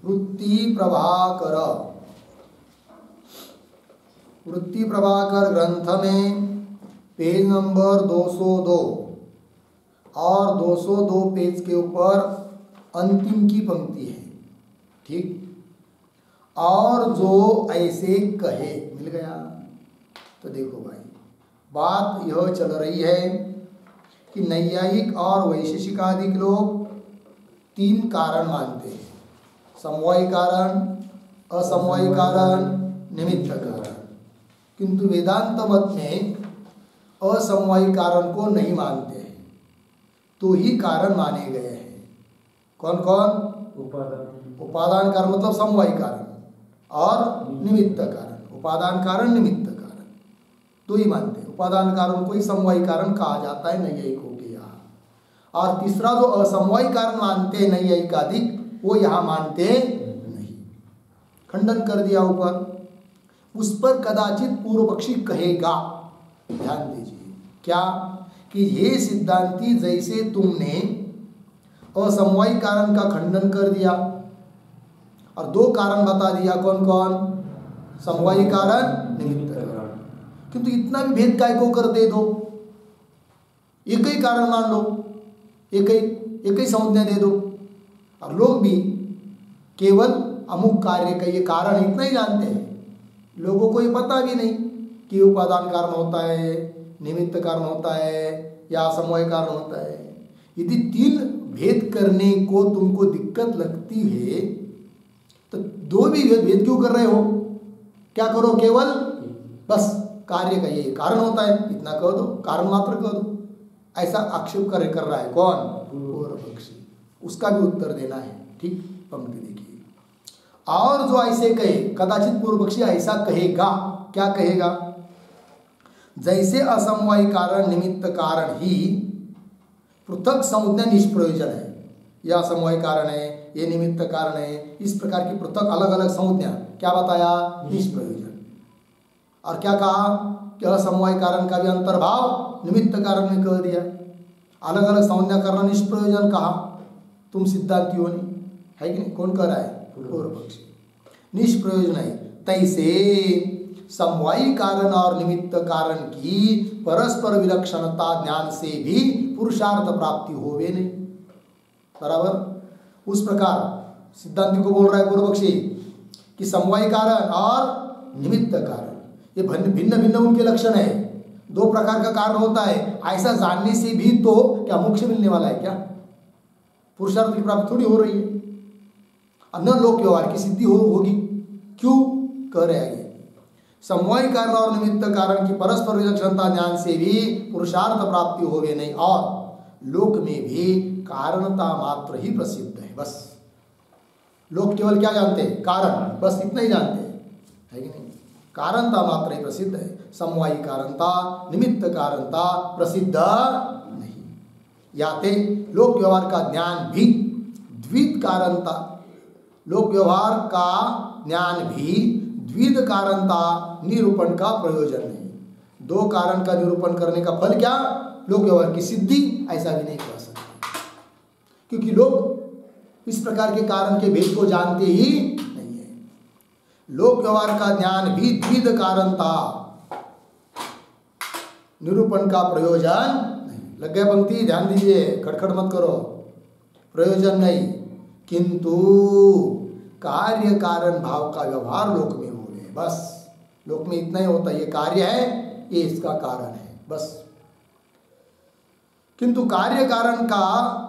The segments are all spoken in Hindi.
वृत्ति प्रभाकर, वृत्ति प्रभाकर ग्रंथ में पेज नंबर 202 और 202 पेज के ऊपर अंतिम की पंक्ति है, ठीक। और जो ऐसे कहे, मिल गया। तो देखो भाई, बात यह चल रही है कि नैयायिक और वैशेषिकादिक लोग 3 कारण मानते हैं, समवायी कारण, असमवायी कारण, निमित्त कारण। किंतु वेदांत मत में असमवायी कारण को नहीं मानते हैं, तो ही कारण माने गए हैं। कौन कौन? उपादान कारण मतलब समवायी कारण और निमित्त कारण। उपादान कारण, निमित्त कारण, दो ही मानते हैं। उपादान कारण को ही समवायी कारण कहा जाता है नैयायिकों के यहाँ। और तीसरा जो असमवायी कारण मानते हैं नैयायिकादिक, वो यहाँ मानते नहीं, खंडन कर दिया ऊपर। उस पर कदाचित पूर्व पक्षी कहेगा, ध्यान दीजिए, क्या कि ये सिद्धांती जैसे तुमने असमवायी कारण का खंडन कर दिया और 2 कारण बता दिया, कौन कौन? समवायी कारण, निमित्त कारण। किंतु इतना भी भेद काय को कर दे दो, एक ही कारण मान लो, एक ही संज्ञा दे दो, और लोग भी केवल अमुक कार्य का ये कारण इतना ही जानते हैं। लोगों को ये पता भी नहीं कि उपादान कारण होता है, निमित्त कारण होता है या समवाय कारण होता है। यदि 3 भेद करने को तुमको दिक्कत लगती है तो 2 भी भेद क्यों कर रहे हो? क्या करो, केवल बस कार्य का ये कारण होता है इतना कह दो, कारण मात्र कह दो। ऐसा आक्षेप कर रहा है कौन? पूर्व पक्षी। उसका भी उत्तर देना है, ठीक। पंक्ति देखिए, और जो ऐसे कहे, कदाचित पूर्व पक्षी ऐसा कहेगा, क्या कहेगा? जैसे असमवायी कारण निमित्त कारण ही पृथक संज्ञा निष्प्रयोजन है, यह असमवायी कारण है, ये निमित्त कारण है, इस प्रकार की पृथक अलग अलग संज्ञा क्या बताया? निष्प्रयोजन। और क्या कहा कि असमवायी कारण का भी अंतर्भाव निमित्त कारण में कह दिया। अलग अलग संज्ञा करना निष्प्रयोजन कहा तुम सिद्धांतियों ने, है कि नहीं? कौन कह रहा है? पूर्व पक्षी। निष्प्रयोजन है। तैसे समवायी कारण और निमित्त कारण की परस्पर विलक्षणता ज्ञान से भी पुरुषार्थ प्राप्ति होवे नहीं। बराबर। उस प्रकार सिद्धांति को बोल रहा है पूर्व पक्षी कि समवायी कारण और निमित्त कारण ये भिन्न भिन्न उनके लक्षण है। 2 प्रकार का कारण होता है, ऐसा जानने से भी तो क्या मोक्ष मिलने वाला है? क्या पुरुषार्थ की प्राप्ति थोड़ी हो रही है? न लोक व्यवहार की सिद्धि होगी। क्यों कह रहे हैं? समवायी कारण और निमित्त कारण की परस्पर विलक्षणता ज्ञान से भी पुरुषार्थ प्राप्ति होवे नहीं, और लोक में भी कारणता मात्र ही प्रसिद्ध है। बस लोग केवल क्या जानते हैं? कारण, बस इतना ही जानते हैं, है कि नहीं? कारणता मात्र ही प्रसिद्ध है, समवायी कारणता निमित्त कारणता प्रसिद्ध नहीं। याते लोक व्यवहार का ज्ञान भी द्वित कारणता, लोक व्यवहार का ज्ञान भी द्विध कारणता निरूपण का प्रयोजन नहीं। 2 कारण का निरूपण करने का फल क्या? लोक व्यवहार की सिद्धि, ऐसा भी नहीं कह सकते, क्योंकि लोग इस प्रकार के कारण के भेद को जानते ही नहीं है। लोक व्यवहार का ज्ञान भी द्विध कारणता निरूपण का प्रयोजन नहीं। लग गया पंक्ति? ध्यान दीजिए, खड़खड़ मत करो। प्रयोजन नहीं, किंतु कार्य कारण भाव का व्यवहार लोक में हो गए। बस लोक में इतना ही होता है, ये कार्य है, ये इसका कारण है, बस। किंतु कार्य कारण का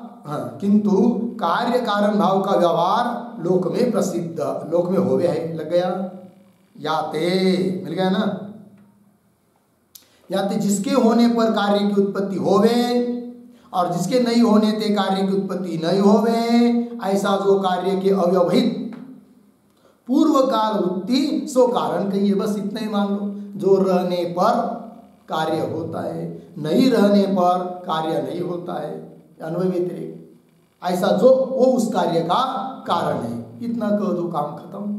किंतु कार्य कारण भाव का व्यवहार लोक में प्रसिद्ध, लोक में होवे है। लग गया? याते मिल गया ना? याते जिसके होने पर कार्य की उत्पत्ति होवे और जिसके नहीं होने ते कार्य की उत्पत्ति नहीं होवे, ऐसा जो कार्य के अव्यवहित पूर्व काल वृत्ति सो कारण कहिए। बस इतना ही मान लो, जो रहने पर कार्य होता है, नहीं रहने पर कार्य नहीं होता है, अन्वय व्यतिरेक। ऐसा जो वो उस कार्य का कारण है, इतना कह दो, काम खत्म।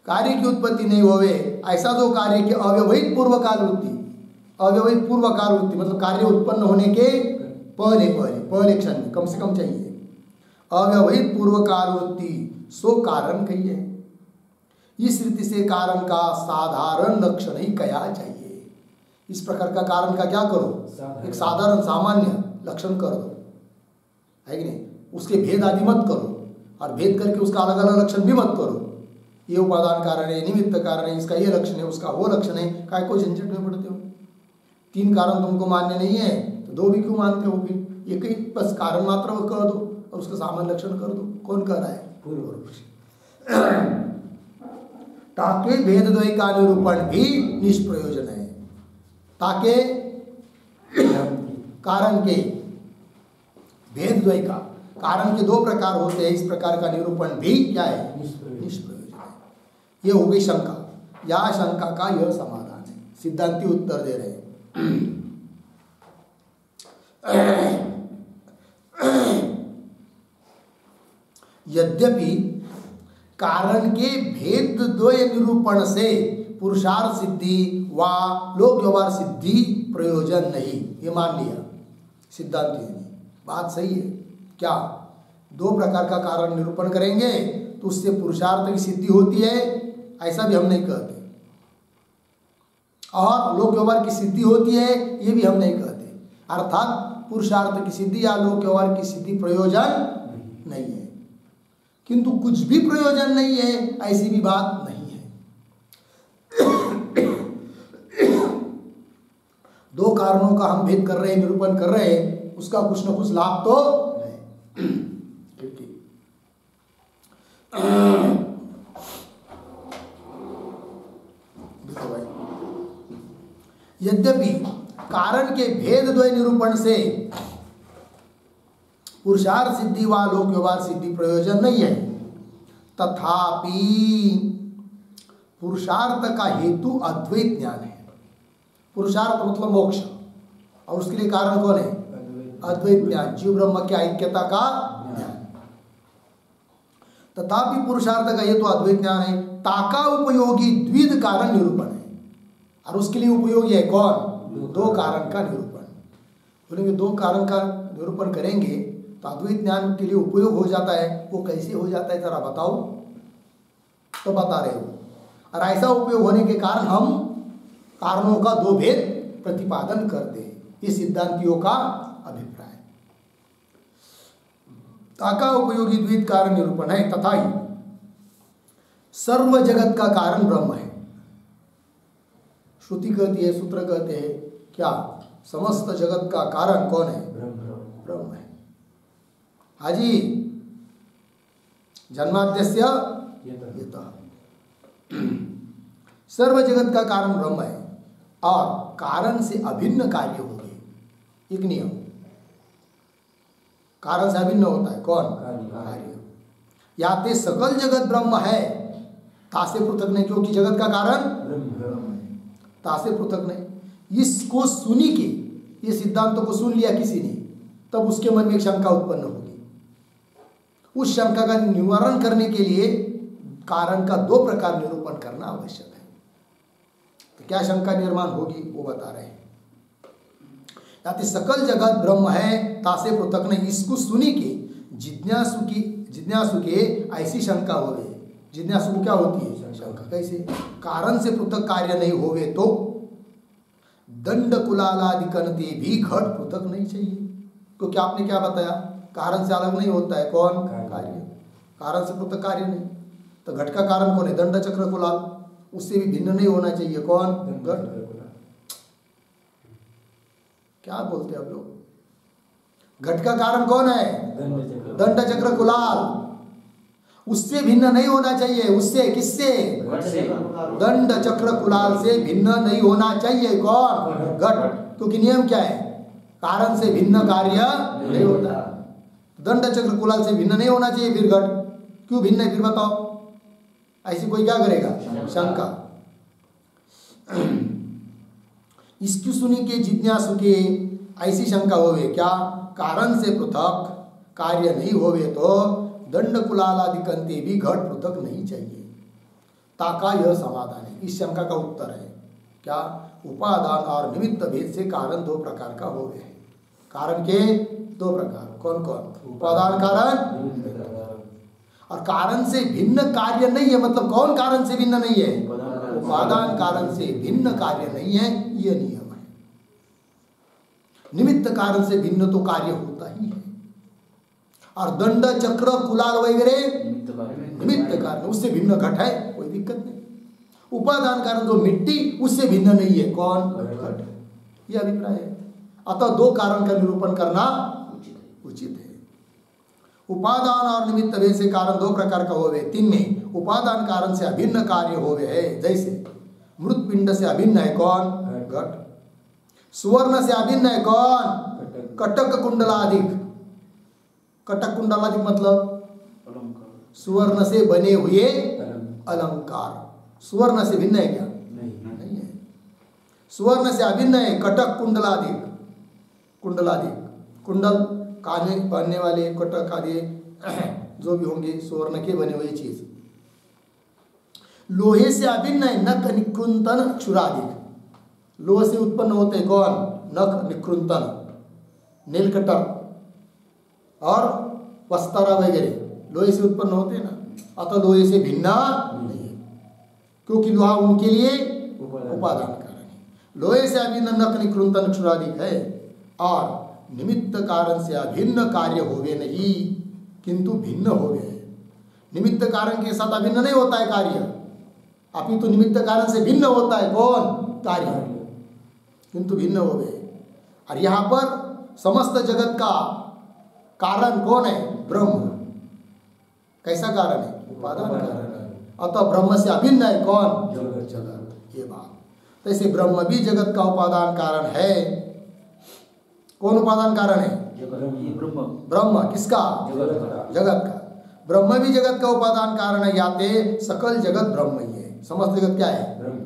कार्य की उत्पत्ति नहीं होवे, ऐसा जो कार्य के अव्यवहित पूर्व काल वृत्ति, अव्यवहित पूर्व काल वृत्ति मतलब कार्य उत्पन्न होने के पहले क्षण में कम से कम चाहिए, अव्यवहित पूर्व काल वृत्ति सो कारण कहिए। इस रीति से कारण का साधारण लक्षण ही कहा चाहिए। इस प्रकार का कारण का क्या करो, एक साधारण सामान्य लक्षण कर दो, है कि नहीं। उसके भेद आदि मत करो, और भेद करके उसका अलग अलग लक्षण भी मत करो। ये उपादान कारण है, निमित्त कारण है, इसका ये लक्षण है, उसका वो लक्षण है, काय को झंझट में पड़ते हो। 3 कारण तुमको मान्य नहीं है तो 2 भी क्यों मानते हो फिर। एक ही बस कारण मात्र वो कह दो और उसका सामान्य लक्षण कर दो। कौन कह रहा है, पूर्व। ताके भेद द्वय का निरूपण भी निष्प्रयोजन है। ताके कारण के भेद द्वय का, कारण के 2 प्रकार होते हैं, इस प्रकार का निरूपण भी क्या है, निष्प्रयोजन है। ये हो गई शंका। या शंका का यह समाधान है। सिद्धांती उत्तर दे रहे हैं। यद्यपि कारण के भेद द्वय निरूपण से पुरुषार्थ सिद्धि व लोक व्यवहार सिद्धि प्रयोजन नहीं, ये मान लिया सिद्धांति ने। बात सही है। क्या 2 प्रकार का कारण निरूपण करेंगे तो उससे पुरुषार्थ की सिद्धि होती है, ऐसा भी हम नहीं कहते, और लोक व्यवहार की सिद्धि होती है, ये भी हम नहीं कहते। अर्थात पुरुषार्थ की सिद्धि या लोक व्यवहार की सिद्धि प्रयोजन नहीं है। किंतु कुछ भी प्रयोजन नहीं है ऐसी भी बात नहीं है। 2 कारणों का हम भेद कर रहे हैं, निरूपण कर रहे हैं, उसका कुछ न कुछ लाभ तो है। यद्यपि कारण के भेद द्वय निरूपण से पुरुषार्थ सिद्धि व लोक व्यवहार सिद्धि प्रयोजन नहीं है, तथापि पुरुषार्थ का हेतु अद्वैत ज्ञान है। पुरुषार्थ मतलब मोक्ष, और उसके लिए कारण कौन है, अद्वैत ज्ञान, जीव ब्रह्म की ऐक्यता का ज्ञान। तथापि पुरुषार्थ का हेतु अद्वैत ज्ञान है, ताका उपयोगी द्विध कारण निरूपण है। और उसके लिए उपयोगी है कौन, 2 कारण का निरूपण। बोलेंगे 2 कारण का निरूपण करेंगे तो अद्वैत ज्ञान के लिए उपयोग हो जाता है। वो कैसे हो जाता है जरा बताओ, तो बता रहे हो। और ऐसा उपयोग होने के कारण हम कारणों का 2 भेद प्रतिपादन करते हैं, ये सिद्धांतियों का अभिप्राय। ताका उपयोगी द्विध कारण निरूपण है, तथा ही सर्व जगत का कारण ब्रह्म है। श्रुति कहती है, सूत्र कहते हैं क्या, समस्त जगत का कारण कौन है, ब्रह्म है। हाजी जन्माद्यस्य यतः, सर्व जगत का कारण ब्रह्म है और कारण से अभिन्न कार्य हो गए। एक नियम, कारण से अभिन्न होता है कौन, कार्य। या ते सकल जगत ब्रह्म है, तासे पृथक नहीं, क्योंकि जगत का कारण तासे पृथक नहीं। इसको सुनी के, ये सिद्धांतों को सुन लिया किसी ने, तब उसके मन में एक शंका उत्पन्न होगी। उस शंका का निवारण करने के लिए कारण का 2 प्रकार निरूपण करना आवश्यक है। तो क्या शंका निर्माण होगी वो बता रहे हैं। यानी सकल जगत ब्रह्म है, तासे पृथक नहीं, इसको सुनी के जिज्ञासु के ऐसी शंका हो गई। जिज्ञासु को क्या होती है शंका, कैसे, कारण से पृथक कार्य नहीं होवे तो दंड कुलालादिकनते भी घट पृथक नहीं चाहिए। क्योंकि आपने क्या बताया, कारण से अलग नहीं होता है कौन, कार्य। कारण से पृथक कार्य नहीं, तो घट का कारण कौन है, दंड चक्र कुलाल, उससे भी भिन्न नहीं होना चाहिए कौन, घट। क्या बोलते हैं आप लोग, घट का कारण कौन है, दंड चक्र कुलाल, उससे भिन्न नहीं होना चाहिए। उससे, किससे, दंड चक्र कुलाल से भिन्न नहीं होना चाहिए कौन, घट। क्योंकि नियम क्या है, कारण से भिन्न कार्य नहीं होता। दंड चक्र कुलाल से भिन्न नहीं होना चाहिए, फिर घट क्यों भिन्न है, फिर बताओ। ऐसी कोई क्या करेगा, शंका। इसकी सुनी के जिज्ञासु के ऐसी शंका होवे क्या, कारण से पृथक कार्य नहीं होवे तो दंड कुलालादिकंते भी घट पृथक नहीं चाहिए। ताका यह समाधान है। इस शंका का उत्तर है क्या, उपादान और निमित्त भेद से कारण 2 प्रकार का हो गए। कारण के 2 प्रकार, कौन कौन? उपादान कारण और कारण से भिन्न कार्य नहीं है, मतलब कौन कारण से भिन्न नहीं है? उपादान कारण से भिन्न कार्य नहीं है, यह नियम है। निमित्त कारण से भिन्न तो कार्य होता ही है, और दंड चक्र कुलाल वगैरह निमित्त कारण, उससे भिन्न घट है, कोई दिक्कत नहीं। उपादान कारण जो मिट्टी, उससे भिन्न नहीं है, कौन? घट। यह अभिप्राय है। अतः दो कारण का निरूपण करना उचित है। उपादान और निमित्त भेद से कारण दो प्रकार का होवे, तीन में उपादान कारण से अभिन्न कार्य होवे है। जैसे मृत पिंड से अभिन्न है कौन? घट। सुवर्ण से अभिन्न है कौन? कटक कुंडलाधिक। कटक कुंडलाधिक मतलब सुवर्ण से बने हुए अलंकार। सुवर्ण से भिन्न है क्या? नहीं है। सुवर्ण से अभिन्न है कटक कुंडलाधिक। कुंडलाधिक, कुंडल काने पहनने वाले, कटक आदि जो भी होंगे सुवर्ण के बने हुए चीज। लोहे से अभिन्न है नख निकृंतन अक्षुराधिक। लोहे से उत्पन्न होते कौन? नख निकृंतन, नेल कटर और वस्तारा वगैरह लोहे से उत्पन्न होते हैं ना। अतः लोहे से भिन्न नहीं है, क्योंकि लोहा उनके लिए उपादान कारण है। लोहे से अभिन्न नख निकृंतन अक्षुराधिक है, और निमित्त कारण से अभिन्न कार्य होवे नहीं, किंतु भिन्न होवे है। निमित्त कारण के साथ अभिन्न नहीं होता है कार्य, अपितु निमित्त कारण से भिन्न होता है कौन? कार्य, किंतु भिन्न होवे। और यहाँ पर समस्त जगत का कारण कौन है? ब्रह्म। कैसा कारण है? उपादान कारण है। अतः ब्रह्म से अभिन्न है कौन? जगत। ये बात। तो ऐसे ब्रह्म भी जगत का उपादान कारण है। कौन उपादान कारण है? ब्रह्म। किसका? जगत का। ब्रह्म भी जगत का उपादान कारण है, याते सकल जगत ब्रह्म ही है। समस्त जगत क्या है? ब्रह्म।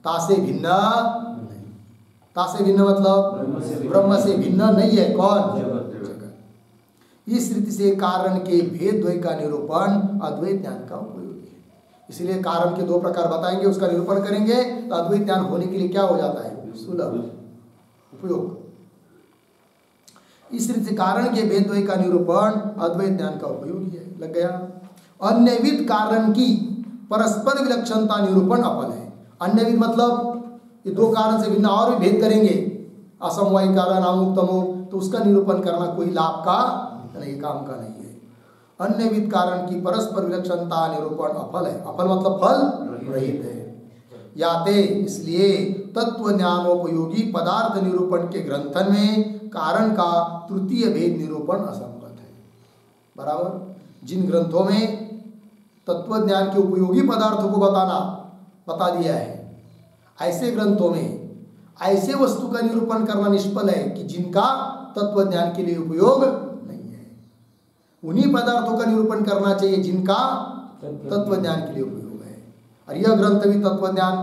तासे भिन्न नहीं। तासे भिन्न मतलब ब्रह्म से भिन्न नहीं है कौन? जगत। इस रीति से कारण के भेद द्वय का निरूपण अद्वैत ज्ञान का उपयोगी है। इसलिए कारण के दो प्रकार बताएंगे, उसका निरूपण करेंगे तो अद्वैत ज्ञान होने के लिए क्या हो जाता है? सुलभ उपयोग। इस रीति से कारण के भेद द्वय का निरूपण अद्वैत ज्ञान का उपयोगी है। लग गया? अन्यविध कारण की परस्पर विलक्षणता निरूपण अपल है। अन्यविध मतलब ये दो कारण से भिन्न और भी भेद करेंगे, असमवाय कारण, अमुक तमुक, तो उसका निरूपण करना कोई लाभ का नहीं, काम का नहीं है। अन्यविध कारण की परस्पर विलक्षणता निरूपण अफल है। अफल मतलब फल रहित है। याते इसलिए तत्व ज्ञानोपयोगी पदार्थ निरूपण के ग्रंथन में कारण का तृतीय भेद निरूपण असंगत है। बराबर? जिन ग्रंथों में तत्व ज्ञान के उपयोगी पदार्थों को बता दिया है, ऐसे ग्रंथों में ऐसे वस्तु का निरूपण करना निष्फल है कि जिनका तत्व ज्ञान के लिए उपयोग नहीं है। उन्हीं पदार्थों का निरूपण करना चाहिए जिनका तत्व ज्ञान के लिए उपयोग है। और यह ग्रंथ भी तत्व ज्ञान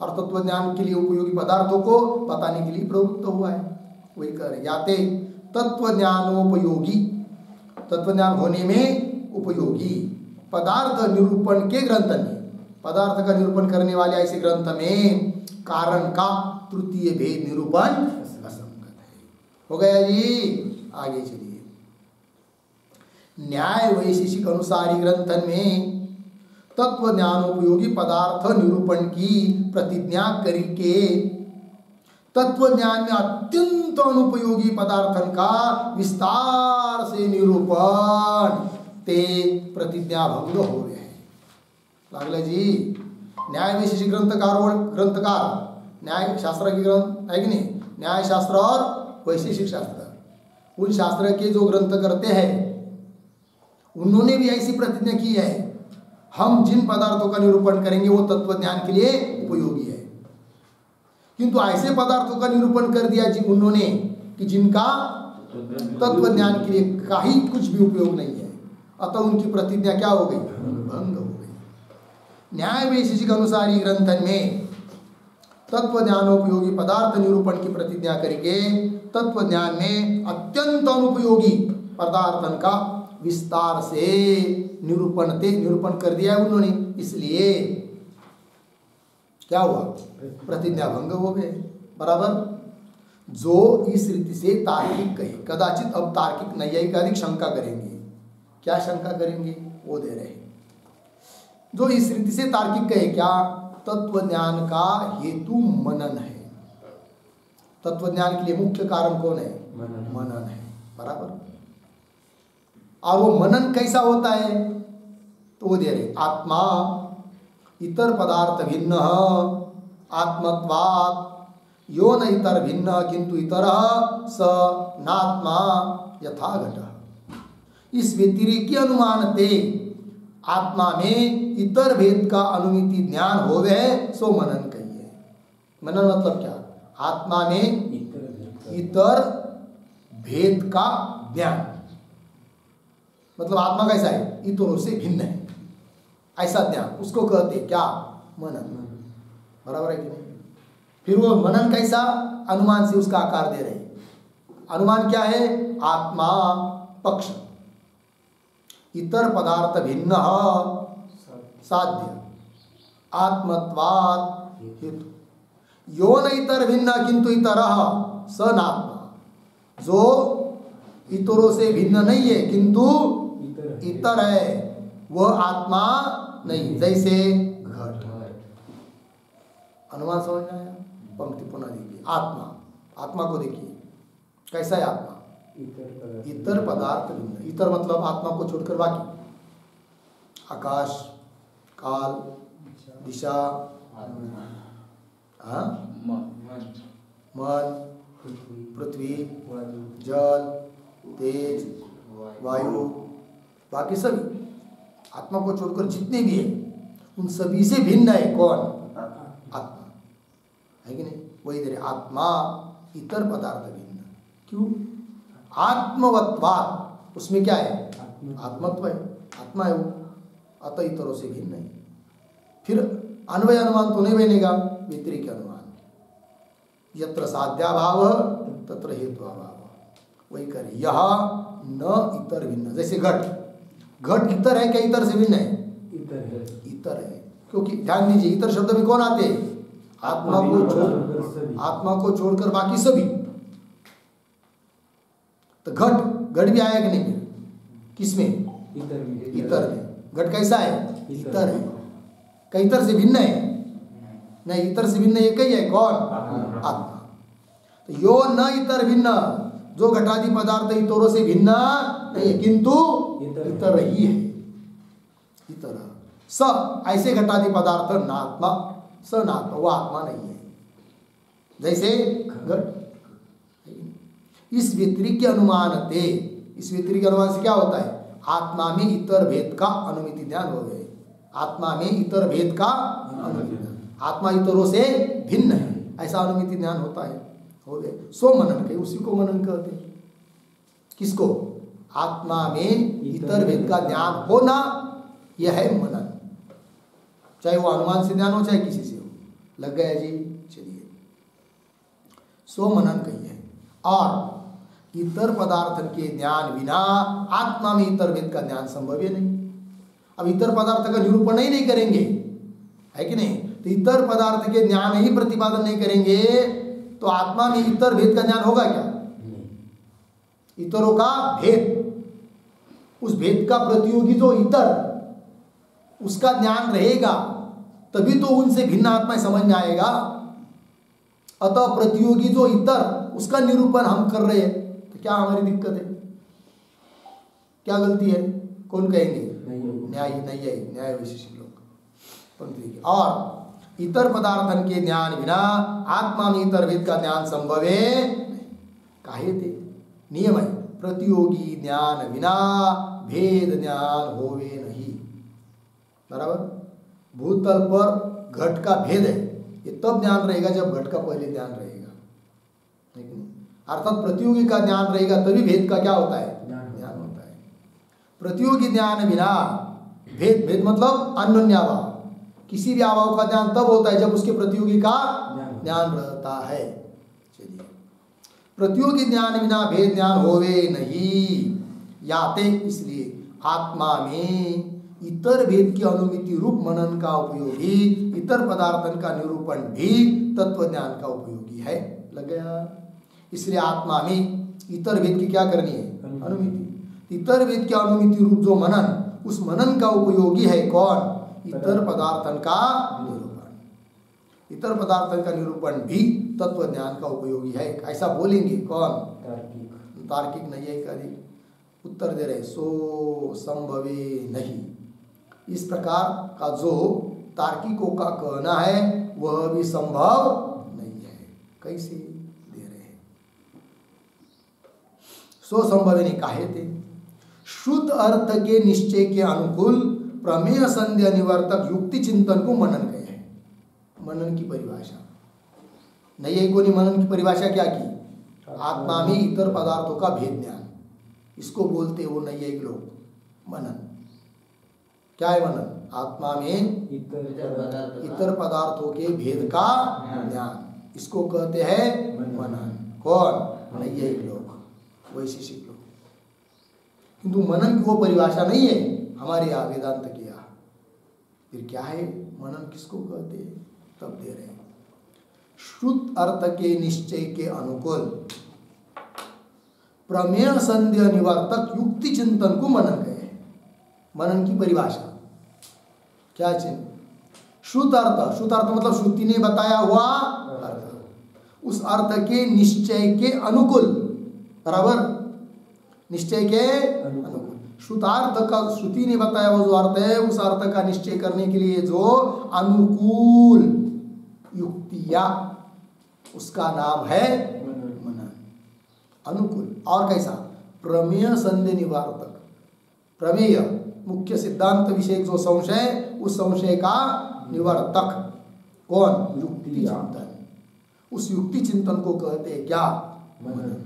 और तत्व ज्ञान के लिए उपयोगी पदार्थों को बताने के लिए प्रवृत्त हुआ है। वही कह रहे, याते तत्व ज्ञानोपयोगी, तत्व ज्ञान होने में उपयोगी पदार्थ निरूपण के ग्रंथ में, पदार्थ का निरूपण करने वाले ऐसे ग्रंथ में कारण का तृतीय भेद निरूपण असंगत है। हो गया जी? आगे चलिए। न्याय वैशेषिक अनुसारी ग्रंथन में तत्व ज्ञानोपयोगी पदार्थ निरूपण की प्रतिज्ञा करके तत्व ज्ञान में अत्यंत अनुपयोगी पदार्थन का विस्तार से निरूपण ते प्रतिज्ञा भंग हो गए हैं। लागला जी? न्याय वैशेषिक ग्रंथकार न्याय शास्त्र के ग्रंथ है कि नहीं? न्याय शास्त्र और वैशेषिक शास्त्र, उन शास्त्र के जो ग्रंथ करते हैं उन्होंने भी ऐसी प्रतिज्ञा की है, हम जिन पदार्थों का निरूपण करेंगे वो तत्व ज्ञान के लिए उपयोगी है। किंतु ऐसे पदार्थों का निरूपण कर दिया जी उन्होंने कि जिनका तत्व ज्ञान के लिए कहीं कुछ भी उपयोग नहीं है, अतः उनकी प्रतिज्ञा क्या हो गई? भंग हो गई। न्याय वैशेषिक अनुसारी ग्रंथन में तत्व ज्ञानोपयोगी पदार्थ निरूपण की प्रतिज्ञा करके तत्व ज्ञान में अत्यंत अनुपयोगी पदार्थन का विस्तार से निरूपण कर दिया है उन्होंने, इसलिए क्या हुआ? प्रतिज्ञा भंग हो गए। बराबर? जो इस रीति से तार्किक कहे। कदाचित अब तार्किक नैयायिक अधिक शंका करेंगे। क्या शंका करेंगे वो दे रहे हैं। जो इस रीति से तार्किक कहे, क्या तत्व ज्ञान का हेतु मनन है। तत्व ज्ञान के लिए मुख्य कारण कौन है? मनन है। बराबर। और वो मनन कैसा होता है तो वो दे रहे, आत्मा इतर पदार्थ भिन्न आत्मत्वात् यो न इतर भिन्न किंतु इतर स नात्मा यथा घट। इस व्यतिरिक्त अनुमानते आत्मा में इतर भेद का अनुमिति ज्ञान होवे सो मनन कहिए। मनन मतलब क्या? आत्मा में इतर भेद का ज्ञान, मतलब आत्मा कैसा है? इतरों से भिन्न है, ऐसा ज्ञान, उसको कहते क्या? मनन। बराबर है कि नहीं? फिर वो मनन कैसा? अनुमान से उसका आकार दे रहे। अनुमान क्या है? आत्मा पक्ष, इतर पदार्थ भिन्न साध्य, आत्मत्वात् हेतु, यो न इतर भिन्न किंतु इतरः स नात्मा। जो इतरों से भिन्न नहीं है किंतु इतर है, वह आत्मा नहीं। जैसे घट। अनुमान समझ में आया? पंक्ति पुनः देखिए। आत्मा, आत्मा को देखिए कैसा है आत्मा? इतर पदार्थ भिन्न। इतर मतलब आत्मा को छोड़कर बाकी, आकाश, काल, दिशा, मन, पृथ्वी, जल, तेज, वायु, बाकी सभी आत्मा को छोड़कर जितने भी है उन सभी से भिन्न है कौन? आत्मा है कि नहीं? वही दे रहे, आत्मा इतर पदार्थ भिन्न। क्यों? आत्मवत्वात्, उसमें क्या है? आत्मत्व है, आत्मा है वो, अतः इतरों से भिन्न है। फिर अन्वय अनुमान तो नहीं बनेगा, व्यतिरिक्त अनुमान। यत्र साध्याभाव तत्र हेत्वाभाव, वही करे। यह न इतर भिन्न। जैसे घट, घट इतर है क्या? इतर से भिन्न है? इतर है। क्योंकि ध्यान दीजिए, इतर शब्द में कौन आते हैं? आत्मा को छोड़कर बाकी सभी। तो घट भी आया कि नहीं? किसमें? इतर में। घट कैसा है? इतर है। क्या इतर से भिन्न है? नहीं, इतर से भिन्न एक ही है, कौन? आत्मा। तो यो न इतर भिन्न, जो घटादि पदार्थ इतरों से भिन्न नहीं है किंतु इतर ही है। इतर स, ऐसे घटादि पदार्थ नात्मा, स नात्मा, वो आत्मा नहीं है। जैसे घट। इस व्यतिरिक्त अनुमानते, इस व्यतिरिक्त अनुमान से क्या होता है? आत्मा में इतर भेद का अनुमिति ज्ञान हो गए। आत्मा में इतर भेद का अनुमिति ज्ञान, आत्मा इतरों से भिन्न है, ऐसा अनुमिति ज्ञान होता है, हो गए। सो मनन कहे, उसी को मनन कहते हैं। किसको? आत्मा में इतर भेद का ज्ञान होना, यह है मनन। चाहे वो अनुमान से ज्ञान हो चाहे किसी से हो। लग गया जी? चलिए, सो मनन कहिए। और इतर पदार्थ के ज्ञान बिना आत्मा में इतर भेद का ज्ञान संभव ही नहीं। अब इतर पदार्थ का निरूपण ही नहीं करेंगे, है कि नहीं? तो इतर पदार्थ के ज्ञान ही प्रतिपादन नहीं करेंगे तो आत्मा में इतर भेद का ज्ञान होगा क्या? इतरों का भेद, उस भेद का प्रतियोगी जो इतर, उसका ज्ञान रहेगा तभी तो उनसे भिन्न आत्मा समझ में आएगा। अतः प्रतियोगी जो इतर, उसका निरूपण हम कर रहे हैं तो क्या हमारी दिक्कत है? क्या गलती है? कौन कहेंगे? न्याय विशेषज्ञ लोग। और इतर पदार्थन के ज्ञान बिना आत्मा में इतर भेद का ज्ञान संभव है नहीं। काहे थे? नियम है, प्रतियोगी ज्ञान बिना भेद ज्ञान होवे नहीं। बराबर। भूतल पर घट का भेद है, ये तब ज्ञान रहेगा जब घट का पहले ज्ञान रहेगा, लेकिन अर्थात प्रतियोगी का ज्ञान रहेगा तभी भेद का क्या होता है? ज्ञान होता है। प्रतियोगी ज्ञान बिना भेद, भेद मतलब अन्योन्याभाव, किसी भी अभाव का ज्ञान तब होता है जब उसके प्रतियोगी का ज्ञान रहता है। चलिए, प्रतियोगी ज्ञान बिना भेद ज्ञान होवे नहीं याते, इसलिए आत्मा में इतर भेद की अनुमिति रूप मनन का उपयोगी, इतर पदार्थन का निरूपण भी तत्व ज्ञान का उपयोगी है। लग गया? इसलिए आत्मा में इतर भेद की क्या करनी है? अनुमिति। इतर भेद के अनुमिति रूप जो मनन, उस मनन का उपयोगी है कौन? इतर पदार्थन का निरूपण। इतर पदार्थन का निरूपण भी तत्व ज्ञान का उपयोगी है। ऐसा बोलेंगे कौन? तार्किक नहीं है। अधिक उत्तर दे रहे सो संभवे नहीं। इस प्रकार का जो तार्किकों का कहना है वह भी संभव नहीं है। कैसे दे रहे हैं? सो संभव नहीं काहे थे? शुद्ध अर्थ के निश्चय के अनुकूल प्रमेय संध्या निवर्तक युक्ति चिंतन को मनन कहे हैं। मनन की परिभाषा नैयायिकों ने मनन की परिभाषा क्या की? आत्मा में इतर पदार्थों का भेद ज्ञान, इसको बोलते वो नैयायिक लोग मनन। क्या है मनन? आत्मा में इतर पदार्थों के भेद का ज्ञान, इसको कहते हैं मनन। कौन? नैयायिक लोग, वैशेषिक लोग। किंतु मनन की वो परिभाषा नहीं है हमारे यहाँ वेदांत की। यहाँ फिर क्या है मनन? किसको कहते हैं? तब दे रहे हैं शुद्ध अर्थ के निश्चय के अनुकूल प्रमेय संध्या निवर्तक युक्ति चिंतन को मनन कहे। मनन की परिभाषा क्या चिन्ह? शुद्ध अर्थ। शुद्ध अर्थ मतलब श्रुति ने बताया हुआ अर्थ, उस अर्थ के निश्चय के अनुकूल। बराबर? निश्चय के अनुकूल। श्रुतार्थ का श्रुति ने बताया हुआ जो अर्थ है, उस अर्थ का निश्चय करने के लिए जो अनुकूल युक्तिया, उसका नाम है मनन। अनुकूल। और कैसा? प्रमेय संध्या निवारक। प्रमेय मुख्य सिद्धांत विषय जो संशय, उस संशय का निवर्तक कौन? युक्ति चिंतन। उस युक्ति चिंतन को कहते हैं क्या? मनन।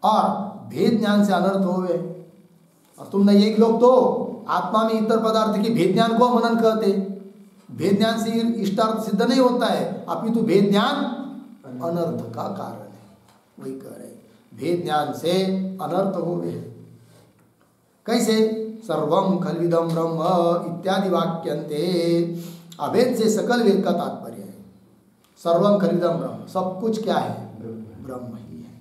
और भेद ज्ञान से अनर्थ हो गए। और तुम नहीं एक लोग तो आत्मा में इतर पदार्थ के भेद ज्ञान को मनन कहते। भेद ज्ञान से इष्टार्थ सिद्ध नहीं होता है, अपितु भेद ज्ञान अनर्थ का कारण है। वही कह रहे भेद ज्ञान से अनर्थ हो गए। कैसे? सर्वम खल्विदम ब्रह्म इत्यादि वाक्यंते। अभेद से सकल वेद का तात्पर्य है। सर्वम खल्विदम ब्रह्म, सब कुछ क्या है? ब्रह्म ही है।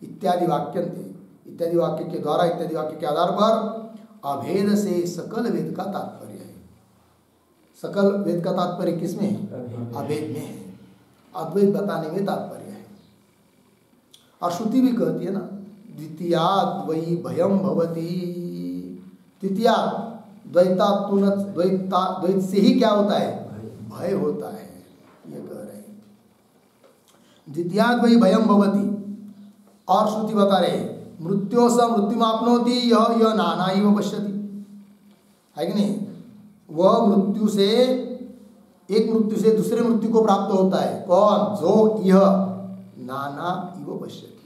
इत्यादि वाक्यंते, इत्यादि वाक्य के द्वारा, इत्यादि वाक्य के आधार पर अभेद से सकल वेद का तात्पर्य है। सकल वेद का तात्पर्य किसमें है? अभेद में है। अद्वैत बताने में तात्पर्य है। और श्रुति भी कहती है ना, द्वितीयाद् वै भयम भवति। द्वितीया द्वैत से ही क्या होता है? भय होता है। ये कह रहे हैं द्वितीयाद् वै भयम भवति। और श्रुति बता रहे मृत्यो स मृत्युमाप्नोति यह नाना इव पश्यति। है कि नहीं? वह मृत्यु से, एक मृत्यु से दूसरे मृत्यु को प्राप्त होता है। कौन? जो यह नाना इव पश्यति।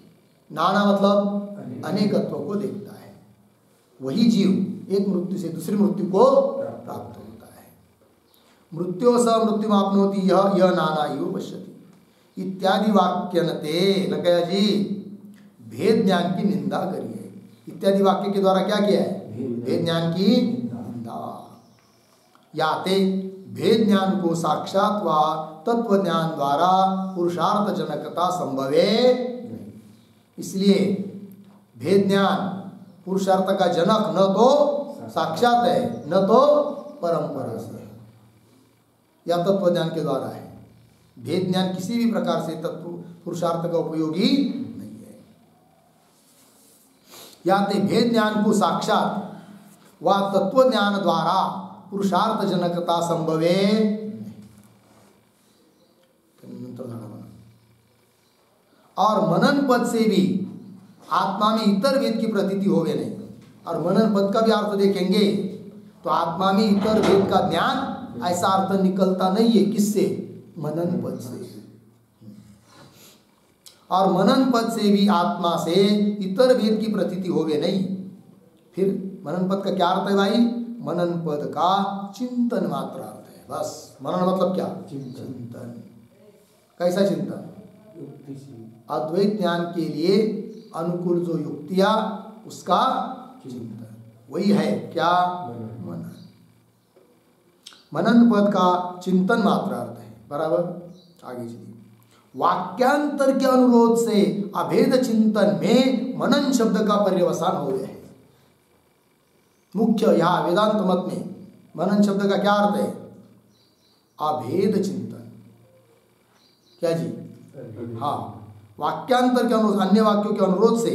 नाना मतलब अनेकत्व को देखता है। वही जीव एक मृत्यु से दूसरी मृत्यु को प्राप्त होता है। मृत्यो स मृत्युमाप्नोति यह नाना इव पश्यति इत्यादि वाक्यनते। न कहा जी भेद ज्ञान की निंदा करिए। इत्यादि वाक्य के द्वारा क्या किया है? भेद ज्ञान की निंदा। याते भेद ज्ञान को साक्षात व तत्व ज्ञान द्वारा पुरुषार्थ जनकता संभवे। इसलिए भेद ज्ञान पुरुषार्थ का जनक न तो साक्षात है, न तो परंपरा से है, या तत्व ज्ञान के द्वारा है। भेद ज्ञान किसी भी प्रकार से तत्व पुरुषार्थ का उपयोगी नहीं है। याते भेद ज्ञान को साक्षात व तत्व ज्ञान द्वारा पुरुषार्थ जनकता संभवे। और मनन पद से भी आत्मा में इतर वेद की प्रतीति होवे नहीं। और मनन पद का भी अर्थ देखेंगे तो आत्मा में इतर वेद का ज्ञान, ऐसा अर्थ निकलता नहीं है। किससे? मनन पद से। और मनन पद से भी आत्मा से इतर वेद की प्रतीति होवे नहीं। फिर मनन पद का क्या अर्थ है भाई? मनन पद का चिंतन मात्र अर्थ है। बस मनन मतलब क्या? चिंतन। कैसा चिंतन? अद्वैत ज्ञान के लिए अनुकूल जो युक्तियां, उसका चिंतन। वही है क्या? मनन। मनन पद का चिंतन मात्र अर्थ है। बराबर? आगे चलिए। वाक्यांतर के अनुरोध से अभेद चिंतन में मनन शब्द का पर्यवसान हो गया है। मुख्य यहाँ वेदांत मत में मनन शब्द का क्या अर्थ है? अभेद चिंतन। क्या जी? हाँ, वाक्यांतर के अनुरोध, अन्य वाक्यों के अनुरोध से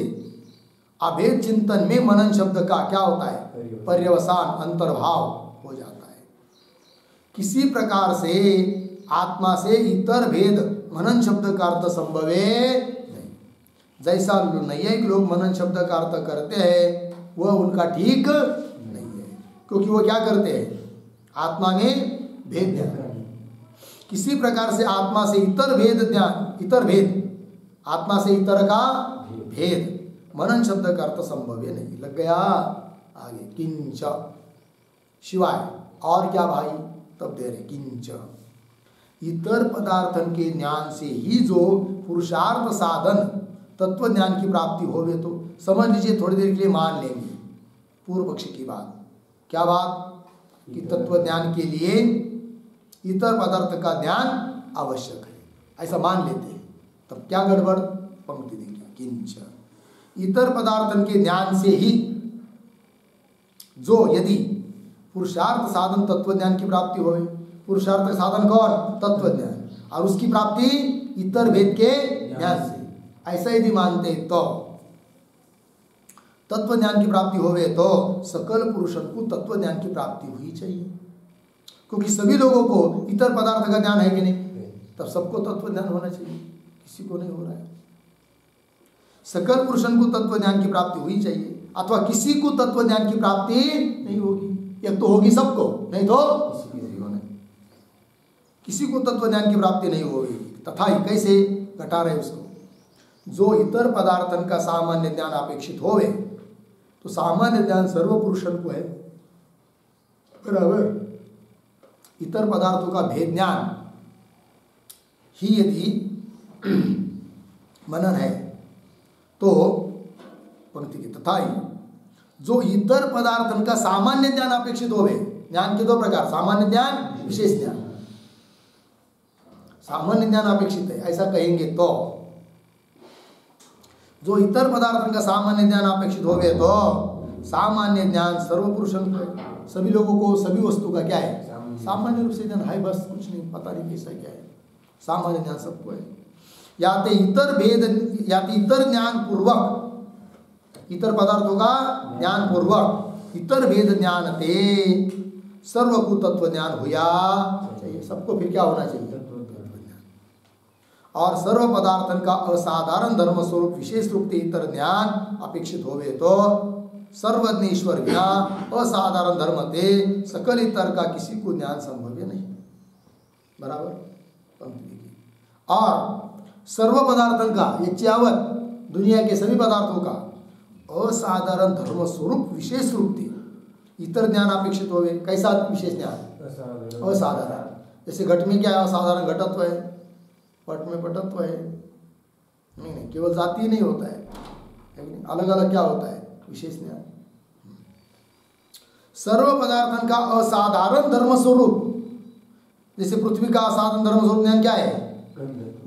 अभेद चिंतन में मनन शब्द का क्या होता है? पर्यवसान, अंतर्भाव हो जाता है। किसी प्रकार से आत्मा से इतर भेद मनन शब्द का अर्थ संभव नहीं। जैसा नैयायिक लोग मनन शब्द का अर्थ करते हैं वह उनका ठीक नहीं है, क्योंकि वो क्या करते हैं? आत्मा में भेद ज्ञान। किसी प्रकार से आत्मा से इतर भेद ज्ञान, इतर भेद, आत्मा से इतर का भेद मनन शब्द का अर्थ संभव नहीं। लग गया? आगे किंच शिवाय और क्या भाई? तब दे रहे किंच इतर पदार्थन के ज्ञान से ही जो पुरुषार्थ साधन तत्व ज्ञान की प्राप्ति होवे, तो समझ लीजिए थोड़ी देर के लिए मान लेंगे पूर्व पक्ष की बात। क्या बात? कि तत्व ज्ञान के लिए इतर पदार्थ का ज्ञान आवश्यक है, ऐसा मान लेते हैं। तब क्या गड़बड़? पंक्ति देखिए, किंच इतर पदार्थन के ज्ञान से ही जो यदि पुरुषार्थ साधन तत्व ज्ञान की प्राप्ति होवे, पुरुषार्थ साधन कौन? तत्व ज्ञान, और उसकी प्राप्ति इतर भेद के ज्ञान से, ऐसा यदि मानते तो तत्व ज्ञान की प्राप्ति होवे तो सकल पुरुषों को तत्व ज्ञान की प्राप्ति हुई चाहिए, क्योंकि सभी लोगों को इतर पदार्थ का ज्ञान है कि नहीं? तब सबको तत्व ज्ञान होना चाहिए, किसी को नहीं हो रहा है। सकल पुरुषों को तत्व ज्ञान की प्राप्ति हुई चाहिए, अथवा किसी को तत्व ज्ञान की प्राप्ति नहीं होगी। एक तो होगी सबको, नहीं तो किसी को तत्व ज्ञान की प्राप्ति नहीं होगी। तथा कैसे घटा रहे उसको? जो इतर पदार्थन का सामान्य ज्ञान अपेक्षित होवे, तो सामान्य ज्ञान सर्व पुरुषों को है, बराबर। इतर पदार्थों का भेद ज्ञान ही यदि मनन है तो पंक्ति की तथा ही जो इतर पदार्थन का सामान्य ज्ञान अपेक्षित होवे। ज्ञान के दो प्रकार, सामान्य ज्ञान, विशेष ज्ञान। सामान्य ज्ञान अपेक्षित है ऐसा कहेंगे तो जो इतर पदार्थों का सामान्य ज्ञान अपेक्षित हो गए, तो सामान्य ज्ञान सर्व पुरुषों को, सभी लोगों को सभी वस्तु का क्या है? सामान्य रूप से ज्ञान है, बस कुछ नहीं, पता नहीं कैसा क्या है, सामान्य ज्ञान सबको है। याते इतर भेद, याते इतर ज्ञान पूर्वक, इतर पदार्थों का ज्ञान पूर्वक इतर भेद ज्ञान ते सर्व को तत्व ज्ञान हुआ चाहिए। सबको फिर क्या होना चाहिए? और सर्व पदार्थन का असाधारण धर्म स्वरूप विशेष रूप से इतर ज्ञान अपेक्षित होवे, तो सर्वज्ञ ईश्वर बिना असाधारण धर्म ते सकल इतर का किसी को ज्ञान संभव नहीं, बराबर। और सर्व पदार्थन का यच्यावत दुनिया के सभी पदार्थों का असाधारण धर्म स्वरूप विशेष रूप से इतर ज्ञान अपेक्षित होवे। कैसा विशेष ज्ञान? असाधारण। जैसे घट में क्या है? असाधारण घटत्व है, पट में पटत्व है, नहीं केवल जाति नहीं होता है, लेकिन अलग अलग क्या होता है? विशेष ज्ञान। सर्व पदार्थन का असाधारण धर्म स्वरूप, जैसे पृथ्वी का असाधारण धर्म स्वरूप ज्ञान क्या है?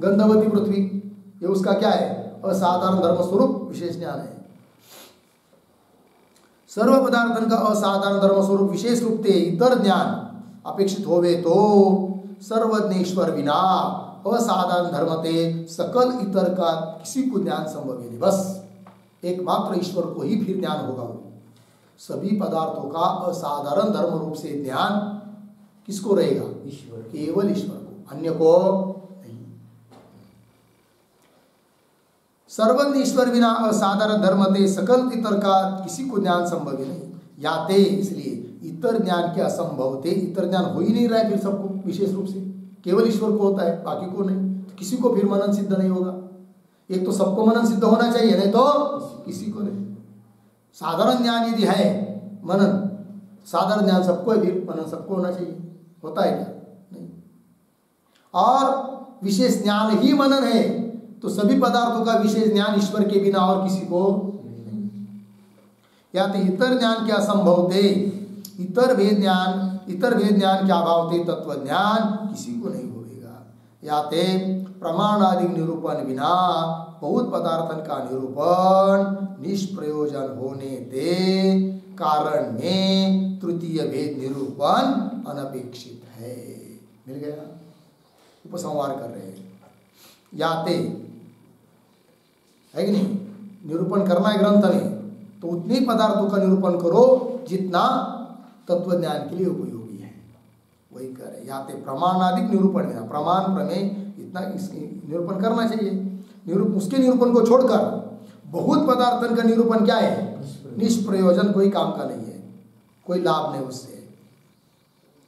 गंधवती पृथ्वी, ये उसका क्या है? असाधारण धर्म स्वरूप विशेष ज्ञान है। सर्व पदार्थन का असाधारण धर्म स्वरूप विशेष रूप से इतर ज्ञान अपेक्षित होवे, तो सर्वज्ञेश्वर बिना असाधारण धर्म ते सकल इतर का किसी को ज्ञान संभव नहीं। बस एकमात्र ईश्वर को ही फिर ज्ञान होगा। सभी पदार्थों का असाधारण धर्म रूप से ज्ञान किसको रहेगा? ईश्वर, केवल ईश्वर को, अन्य को नहीं। सर्वज्ञ ईश्वर बिना असाधारण धर्म ते सकल इतर का किसी को ज्ञान संभव ही नहीं। याते इसलिए इतर ज्ञान के असंभव थे, इतर ज्ञान हो ही नहीं रहा है फिर सबको, विशेष रूप से केवल ईश्वर को होता है, बाकी को नहीं। तो किसी को फिर मनन सिद्ध नहीं होगा। एक तो सबको मनन सिद्ध होना चाहिए, नहीं तो किसी को नहीं। साधारण ज्ञान यदि है मनन, साधारण ज्ञान सबको है, फिर मनन सबको होना चाहिए। होता है क्या? नहीं। और विशेष ज्ञान ही मनन है, तो सभी पदार्थों का विशेष ज्ञान ईश्वर के बिना और किसी को नहीं। या तो इतर ज्ञान के असंभव थे, इतर भेद ज्ञान के अभाव थे तत्व ज्ञान किसी को नहीं होगा। या ते प्रमाणादि निरूपण बिना बहुत पदार्थन का निरूपण निष्प्रयोजन होने ते कारण में तृतीय भेद निरूपण अनपेक्षित है। मिल गया? उपसंहार कर रहे हैं। याते है कि नहीं, निरूपण करना है ग्रंथ में तो उतने पदार्थों का निरूपण करो जितना तत्व ज्ञान के लिए उपयोगी है, वही करे। याते प्रमाणादिक निरूपण बिना, प्रमाण प्रमेय इतना इसकी निरूपण करना चाहिए। उसके निरूपण को छोड़कर बहुत पदार्थन का निरूपण क्या है? निष्प्रयोजन, कोई काम का नहीं है, कोई लाभ नहीं उससे,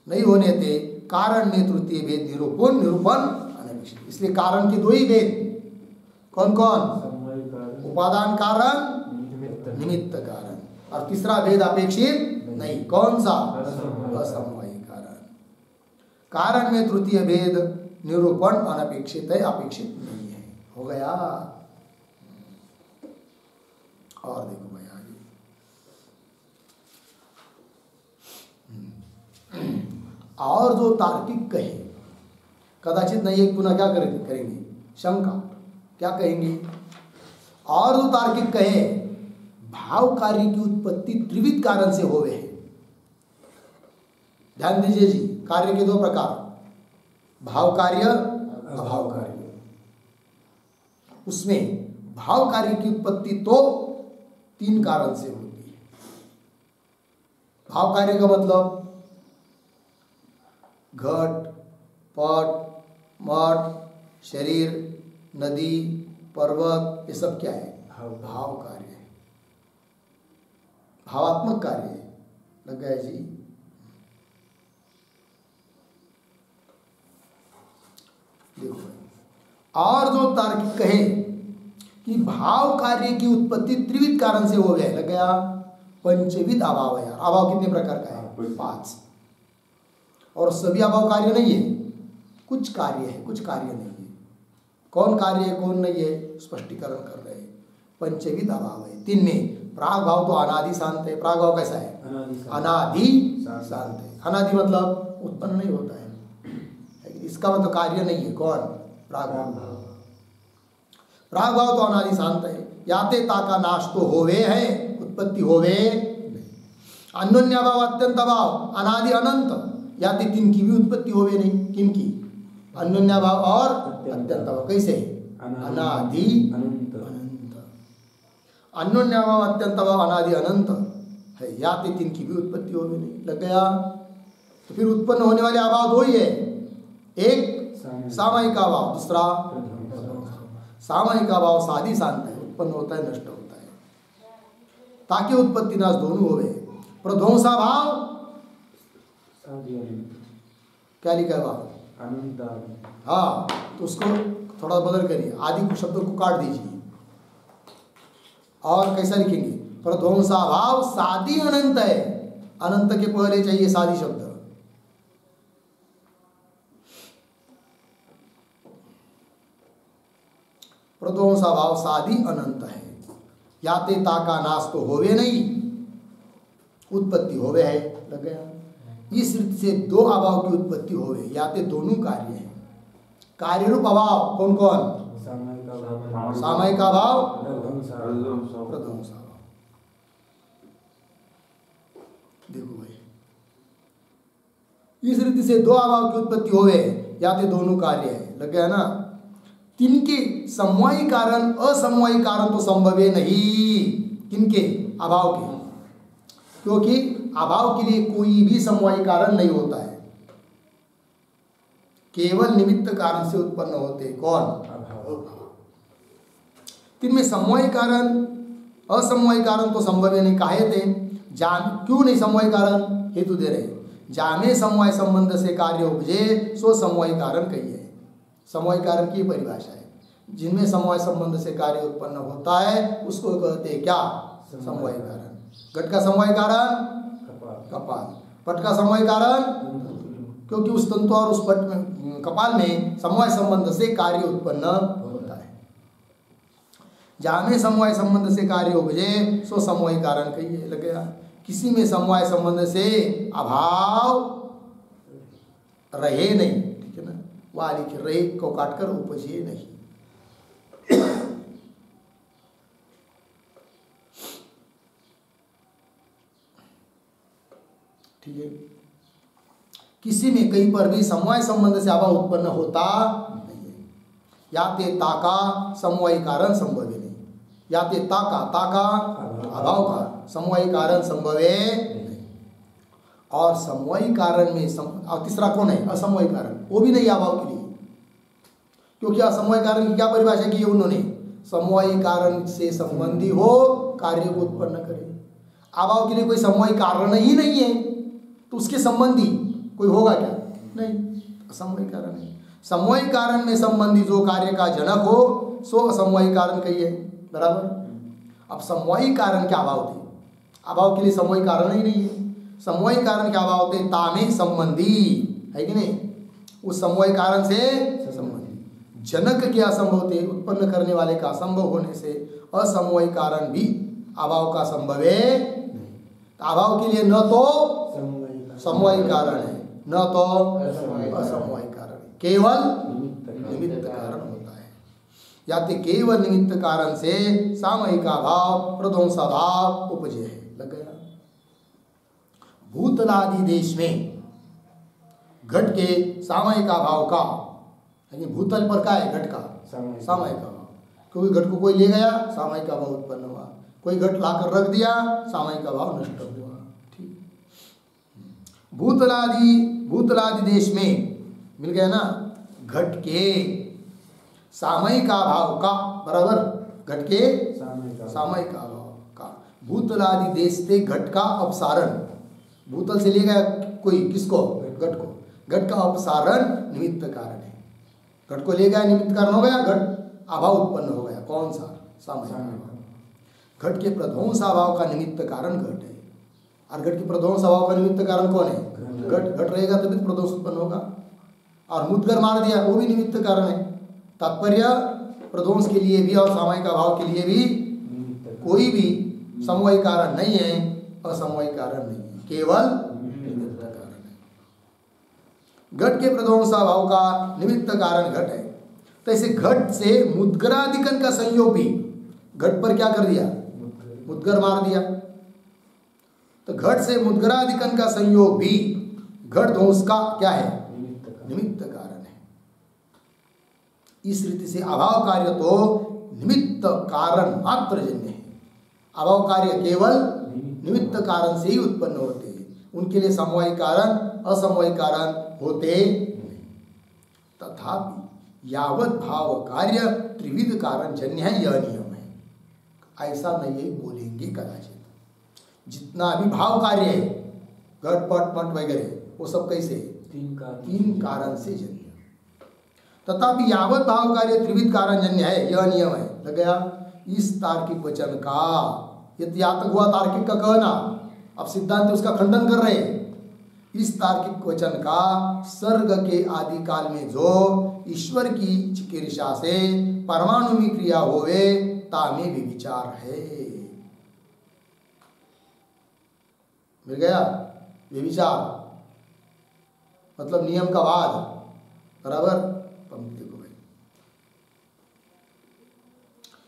नहीं होने थे कारण में तृतीय भेद निरूपण अनपेक्षित। इसलिए कारण के दो ही भेद, कौन कौन? उपादान कारण, निमित्त कारण, और तीसरा भेद अपेक्षित नहीं। कौन सा? असमवायी कारण। कारण में तृतीय भेद निरूपण अनपेक्षित है, अपेक्षित नहीं है। हो गया? और देखो भाई आगे, और जो तार्किक कहे, कदाचित नहीं एक पुनः क्या करेंगे? शंका। क्या कहेंगे? और जो तार्किक कहे भाव कार्य की उत्पत्ति त्रिविध कारण से होवे है। ध्यान दीजिए जी, कार्य के दो प्रकार, भाव कार्य, अभाव कार्य। उसमें भाव कार्य की उत्पत्ति तो तीन कारण से होती है। भाव कार्य का मतलब घट, पट, मठ, शरीर, नदी, पर्वत, ये सब क्या है? भाव कार्य है, भावात्मक कार्य है। लग गया जी? देखो, और जो तार्किक कहे कि भाव कार्य की उत्पत्ति त्रिविध कारण से हो गया, लग गया? पंचविध अभाव है। अभाव कितने प्रकार का है? 5। और सभी अभाव कार्य नहीं है, कुछ कार्य है, कुछ कार्य नहीं है। कौन कार्य है कौन नहीं है स्पष्टीकरण कर रहे हैं। पंचविध अभाव है। 3 में प्राग भाव तो अनादि शांत है। प्राग भाव कैसा है? अनादि शांत है। अनादि मतलब उत्पन्न नहीं होता है, इसका मतलब कार्य नहीं है। कौन? प्राग भाव। प्राग भाव तो अनादि शांत है। याते ताका नाश तो होवे है, उत्पत्ति होवे नहीं। अन्योन्य भाव, अत्यंत भाव, अनादि अनंत, याते 3 की भी उत्पत्ति होवे नहीं। किन की? अन्योन्य भाव और अत्यंत भाव। कैसे? अनादि अनंत। अन्योन्य भाव, अत्यंत भाव, अनादि अनंत है, याते 3 की भी उत्पत्ति होवे नहीं। लग गया? तो फिर उत्पन्न होने वाले अभाव दो ही है, एक सामयिक अभाव, दूसरा सामयिक अभाव साधी शांत है, उत्पन्न होता है नष्ट होता है, ताकि उत्पत्ति नाश दोनों होवे। प्रध्वंसा भाव क्या लिखा है भाव? हाँ, तो उसको थोड़ा बदल करिए, आदि शब्दों को काट दीजिए और कैसा लिखेंगे? प्रध्वंसा भाव साधी अनंत है। अनंत के पहले चाहिए साधी शब्द। प्रध्वंसा भाव साधी अनंत है, याते ताका नाश तो होवे नहीं, उत्पत्ति होवे है। लग गया? इस रीति से 2 अभाव की उत्पत्ति होवे, याते दोनों कार्य है। कार्य रूप अभाव कौन कौन? सामयिक अभाव, प्रध्वंसा भाव। देखो भाई, इस रीति से 2 अभाव की उत्पत्ति होवे, याते दोनों कार्य है। लग गया ना? 3 के समवायी कारण, असमवायी कारण तो संभव है नहीं। किनके? अभाव के, क्योंकि अभाव के लिए कोई भी समवायी कारण नहीं होता है, केवल निमित्त कारण से उत्पन्न होते। कौन? अभाव। 3 में समवायी कारण, असमवायी कारण तो संभव नहीं। काहे थे? क्यों नहीं समवायी कारण? हेतु दे रहे, जामे समवाय संबंध से कार्य उपजे सो समवायी कारण कहिए। समवायी कारण की परिभाषा है, जिनमें समवाय संबंध से कार्य उत्पन्न होता है उसको कहते हैं क्या? समवायी कारण। घट का समवायी कारण कपाल, पट का समवायी कारण क्योंकि उस तंतु और उस पट में, कपाल में समवाय संबंध से कार्य उत्पन्न होता है। जहाँ में समवाय संबंध से कार्य उपजे सो समवायी कारण कहिए। लग गया? किसी में समवाय संबंध से अभाव रहे नहीं, ठीक है ना, वह लिख रहे को काटकर उपजे नहीं। ठीक है, किसी में कहीं पर भी समवाय संबंध से अभाव उत्पन्न होता नहीं है। या ते ताका समवाय कारण संभवे नहीं, या ते ताका अभाव का समवाय कारण संभवे नहीं। और समवाय कारण में और तीसरा कौन है? असमवाय कारण, वो भी नहीं अभाव के लिए, क्योंकि असमवाय कारण की क्या परिभाषा की है उन्होंने? समवाय कारण से संबंधी हो, कार्य को उत्पन्न करे। अभाव के लिए कोई समवाय कारण ही नहीं है, तो उसके संबंधी कोई होगा क्या? नहीं, असमवाय कारण है। समवाय कारण में संबंधी जो कार्य का जनक हो सो असमवाय कारण कहिए, बराबर। अब समवाय कारण क्या अभाव थे? अभाव के लिए समवाय कारण ही नहीं है। समवाय कारण क्या अभाव थे? तामे संबंधी है कि नहीं? उस समवाय कारण से संबंधी जनक के असंभव थे, उत्पन्न करने वाले का असंभव होने से असमवाय कारण भी अभाव का संभव है नहीं। अभाव के लिए न तो समवाय कारण है, न तो असमवाय कारण, केवल निमित्त कारण होता है। या तो केवल निमित्त कारण से सामयिक भाव प्रध्वंसाभाव उपजे है। लग गया। भूतलादि देश में घट के सामयिक भाव का, यानी भूतल पर का है घट का सामयिक भाव, क्योंकि घट को कोई ले गया सामयिक भाव उत्पन्न हुआ, कोई घट लाकर रख दिया सामयिक भाव नष्ट हुआ। भूतलादि देश में मिल गया ना, घट के सामयिक भाव का, बराबर, घट के सामयिक भाव का। भूतलादि देश से घट का अपसारण, भूतल से ले गया कोई, किसको? घट को। घट का अपसारण निमित्त कारण है। घट को ले गया, निमित्त कारण हो गया, घट अभाव उत्पन्न हो गया। कौन सा? सामयिक भाव। घट के प्रध्वंस अभाव का निमित्त कारण घट है, और घट के प्रध्वंस अभाव का निमित्त कारण कौन है? घट रहेगा तभी तो प्रध्वंस उत्पन्न होगा। और मुद्गर मार दिया, वो भी निमित्त कारण है। तात्पर्य प्रध्वंस के लिए भी और सामयिक अभाव के लिए भी कोई भी समवाय कारण नहीं है, असमवाय कारण नहीं है, केवल निमित्त कारण है। घट के प्रध्वंस अभाव का निमित्त कारण घट है। तो ऐसे घट से मुद्गरादिकन का संयोग भी, घट पर क्या कर दिया? मुद्गर मार दिया। तो घट से मुद्गरादिकन का संयोग भी घट ध्वंस का क्या है? निमित्त कारण है। इस रीति से अभाव कार्य तो निमित्त कारण मात्र जन्य है। अभाव कार्य केवल निमित्त कारण से ही उत्पन्न होते हैं, उनके लिए समवाय कारण असमवाय कारण होते नहीं। तथापि यावत भाव कार्य त्रिविध कारण जन्य है, यह नियम है। ऐसा नहीं बोलेंगे कदाचित। जितना भी भाव कार्य है, घट पट मट वगैरह, वो सब कैसे? तीन कारण से जन्य। तथापि यावत भाव कार्य त्रिविध कारण जन्य है, यह नियम है। लग गया। इस तार्किक वचन का, या तक हुआ तार्किक का कहना, अब सिद्धांत उसका खंडन कर रहे हैं। इस तार्किक वचन का सर्ग के आदि काल में जो ईश्वर की चिकीर्षा से परमाणु में क्रिया होवे, तामे विचार है। मिल गया? विचार मतलब नियम का वाद, बराबर। पंक्ति को भाई,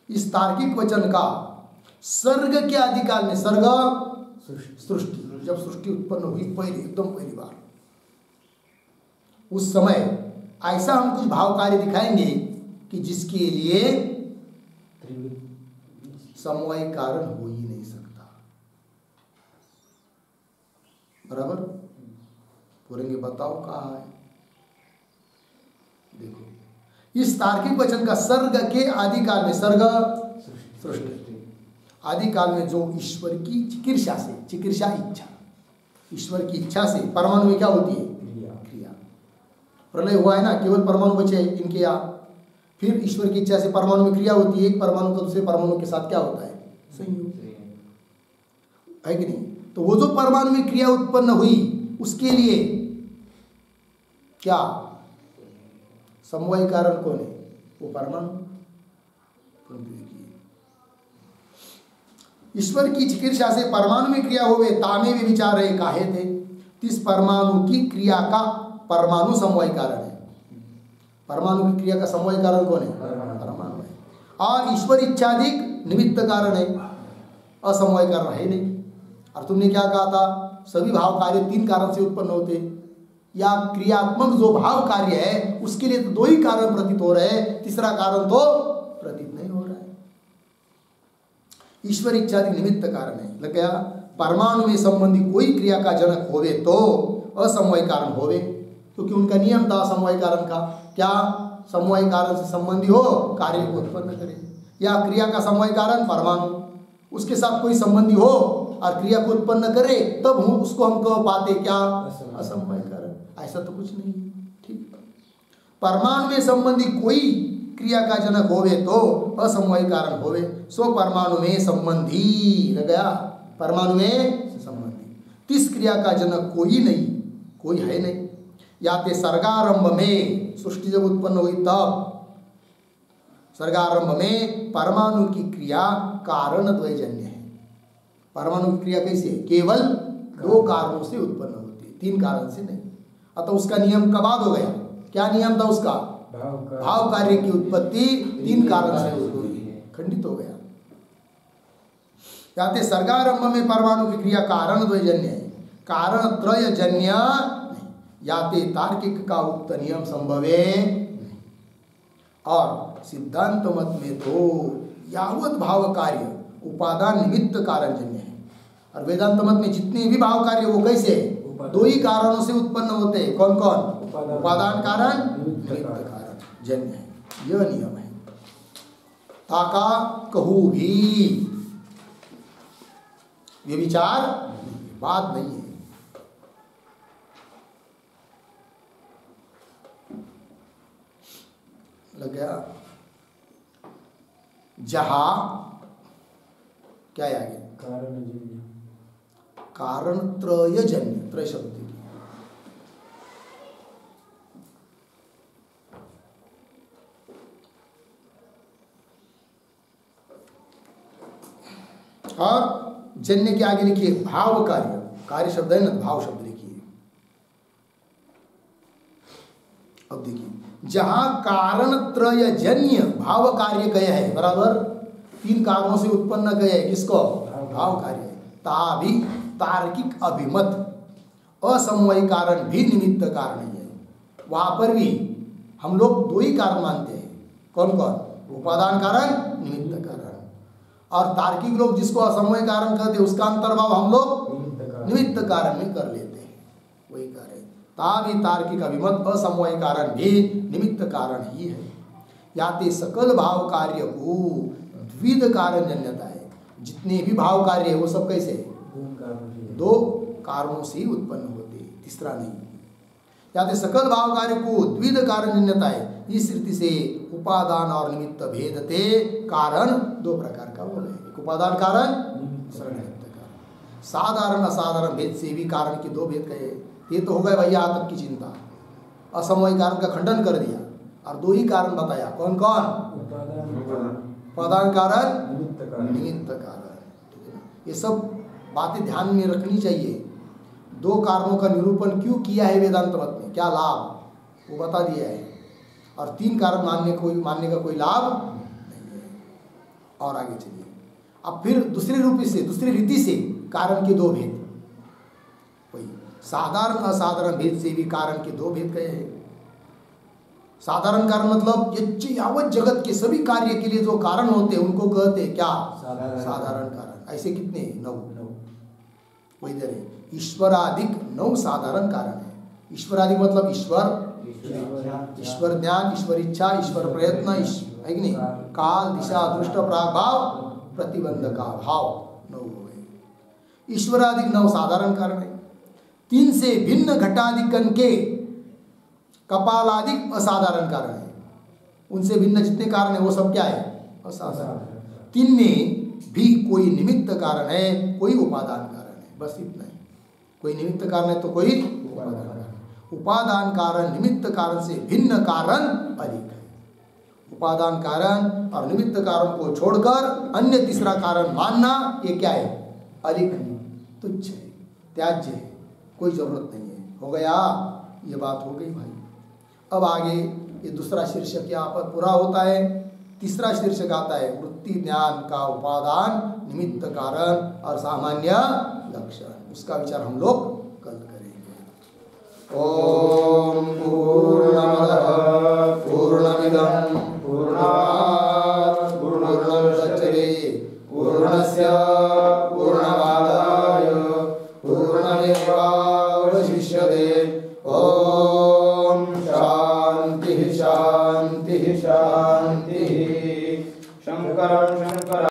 इस तार्किक वचन का सर्ग के आदिकाल में, सर्ग सृष्टि, जब सृष्टि उत्पन्न हुई पहले, एकदम पहली बार, उस समय ऐसा हम कुछ भाव कार्य दिखाएंगे कि जिसके लिए समवाय कारण हो ही नहीं सकता, बराबर। बोलेंगे बताओ कहाँ है? देखो, इस तार्किक वचन का सर्ग के आदिकाल में, सर्ग सृष्टि आदिकाल में जो ईश्वर की चिकीर्षा से, चिकीर्षा इच्छा, ईश्वर की इच्छा से परमाणु में क्या होती है? क्रिया। प्रलय हुआ है ना, केवल परमाणु बचे इनके यहाँ, फिर ईश्वर की इच्छा से परमाणु में क्रिया होती है। एक परमाणु का दूसरे परमाणु के साथ क्या होता है? संयोग, है कि नहीं? तो वो जो परमाणु में क्रिया उत्पन्न हुई, उसके लिए क्या समवाय कारण कौन है? वो परमाणु। ईश्वर की चिकीर्षा से परमाणु में क्रिया होवे, तामे भी विचार रहे काहे थे। इस परमाणु की क्रिया का परमाणु समवाय कारण है। परमाणु की क्रिया का समवाय कारण कौन है? परमाणु है। और ईश्वर इच्छाधिक निमित्त कारण है, असमवाय कारण है नहीं। और तुमने क्या कहा था? सभी भाव कार्य 3 कारण से उत्पन्न होते, या क्रियात्मक जो भाव कार्य है उसके लिए तो 2 ही कारण प्रतीत हो रहे हैं, तीसरा कारण तो प्रतीत नहीं हो रहा है। ईश्वर इच्छाधिक निमित्त कारण है। लग गया? परमाणु में संबंधी कोई क्रिया का जनक होवे तो असमवाय कारण होवे, क्योंकि उनका नियम था समवाय कारण का। क्या? समवाय कारण से संबंधी हो, कार्य को उत्पन्न करे, या क्रिया का समवाय कारण परमाणु, उसके साथ कोई संबंधी हो और क्रिया को उत्पन्न करे, तब उसको हम कह पाते क्या? असमवाय कारण। ऐसा तो कुछ नहीं। ठीक, परमाणु में संबंधी कोई क्रिया का जनक होवे तो असमवाय कारण होवे। सो परमाणु में संबंधी, लग गया? परमाणु में संबंधी तिस क्रिया का जनक कोई नहीं, कोई है नहीं। या ते सर्गारंभ में, सृष्टि जब उत्पन्न हुई तब सर्गारंभ में परमाणु की क्रिया कारण द्वयजन्य है। परमाणु की क्रिया कैसे? केवल 2 कारणों से उत्पन्न होती है, 3 कारण से नहीं। अतः उसका नियम का बाद हो गया। क्या नियम था उसका? भाव कार्य की उत्पत्ति 3 कारण से हुई, खंडित हो गया। याते सर्गारंभ में परमाणु की क्रिया कारण द्वयजन्य है, कारण त्रयजन्य नहीं। याते तार्किक का उक्त नियम संभवे नहीं। और सिद्धांत मत में तो यावत भाव कार्य उपादान निमित्त कारण जन्य है, और वेदांत मत में जितने भी भाव कार्य वो कैसे? 2 ही कारणों से उत्पन्न होते हैं। कौन कौन? उपादान कारण, निमित्त कारण जन्य है। यह नियम है। ताका कहू भी ये विचार बात नहीं है। लग गया? जहां क्या है आगे? कारण त्रयजन्य, त्रय शब्द की और जन्य के आगे लिखिए भाव कार्य। कार्य शब्द है ना, भाव शब्द लिखिए। अब देखिए, जहां कारण त्रयजन्य भाव कार्य कहे है, बराबर 3 कारणों से उत्पन्न कहे है, किसको? भाव कार्य। ता भी तार्किक अभिमत असमवाय कारण भी निमित्त कारण ही है। वहां पर भी हम लोग 2 ही कारण मानते हैं। कौन कौन? उपादान कारण, निमित्त कारण। और तार्किक लोग जिसको असमवाय कारण कहते हैं उसका अंतर्भाव हम लोग निमित्त कारण में कर लेते हैं। वही कार्य ता भी तार्किक अभिमत असमवाय कारण भी निमित्त कारण ही है। याते सकल भाव कार्य को द्विध कारण जन्यता है। जितने भी भाव कार्य है वो सब कैसे? 2 कारणों से उत्पन्न होते, तीसरा नहीं। याते सकल भाव कार्य को द्विध कारण जन्यता है। इस रीति से उपादान और निमित्त भेदते कारण 2 प्रकार का बोले। एक उपादान कारण, दूसरा निमित्त कारण। साधारण असाधारण भेद से भी कारण के 2 भेद कहे। ये तो हो गए भैया तक की चिंता। असमवाय कारण का खंडन कर दिया और 2 ही कारण बताया। कौन कौन? उपादान कारण, निमित्त कारण। ये सब बातें ध्यान में रखनी चाहिए। 2 कारणों का निरूपण क्यों किया है वेदांत मत में, क्या लाभ वो बता दिया है, और 3 कारण मानने का कोई लाभ नहीं है। और आगे चलिए, अब फिर दूसरी रीति से कारण के 2 भेद। वही साधारण असाधारण भेद से भी कारण के 2 भेद कहे हैं। साधारण कारण मतलब यावत जगत के सभी कार्य के लिए जो कारण होते हैं उनको कहते हैं क्या? साधारण कारण। ऐसे कितने? 9। वही दर है ईश्वराधिक 9 साधारण कारण है। ईश्वराधिक मतलब ईश्वर ज्ञान, ईश्वर इच्छा, ईश्वर प्रयत्न, है कि नहीं? काल, दिशा, दृष्ट, प्रागभाव, प्रतिबंध का भाव 9 हो गए। ईश्वराधिक 9 साधारण कारण है। 3 से भिन्न घटाधिकन के कपालाधिक असाधारण कारण है। उनसे भिन्न जितने कारण है वो सब क्या है? असाधारण। 3 में भी कोई निमित्त कारण है, कोई उपादान कारण है, बस इतना ही। कोई निमित्त कारण है तो कोई उपादान कारण। उपादान कारण निमित्त कारण से भिन्न कारण अधिक है। उपादान कारण और निमित्त कारण को छोड़कर अन्य तीसरा कारण मानना ये क्या है? अधिक है, तुच्छ है, त्याज्य है, कोई जरूरत नहीं है। हो गया? ये बात हो गई भाई। अब आगे ये दूसरा शीर्षक यहाँ पर पूरा होता है। तीसरा शीर्षक आता है वृत्ति ज्ञान का उपादान, निमित्त कारण और सामान्य लक्षण। उसका विचार हम लोग कल करेंगे। ओम पूर्णमदः पूर्णमिदं पूर्णात् पूर्णमुदच्यते पूर्णस्य पूर्णमादाय पूर्णमेवावशिष्यते। ओम शांति शांति शांति। शंकरं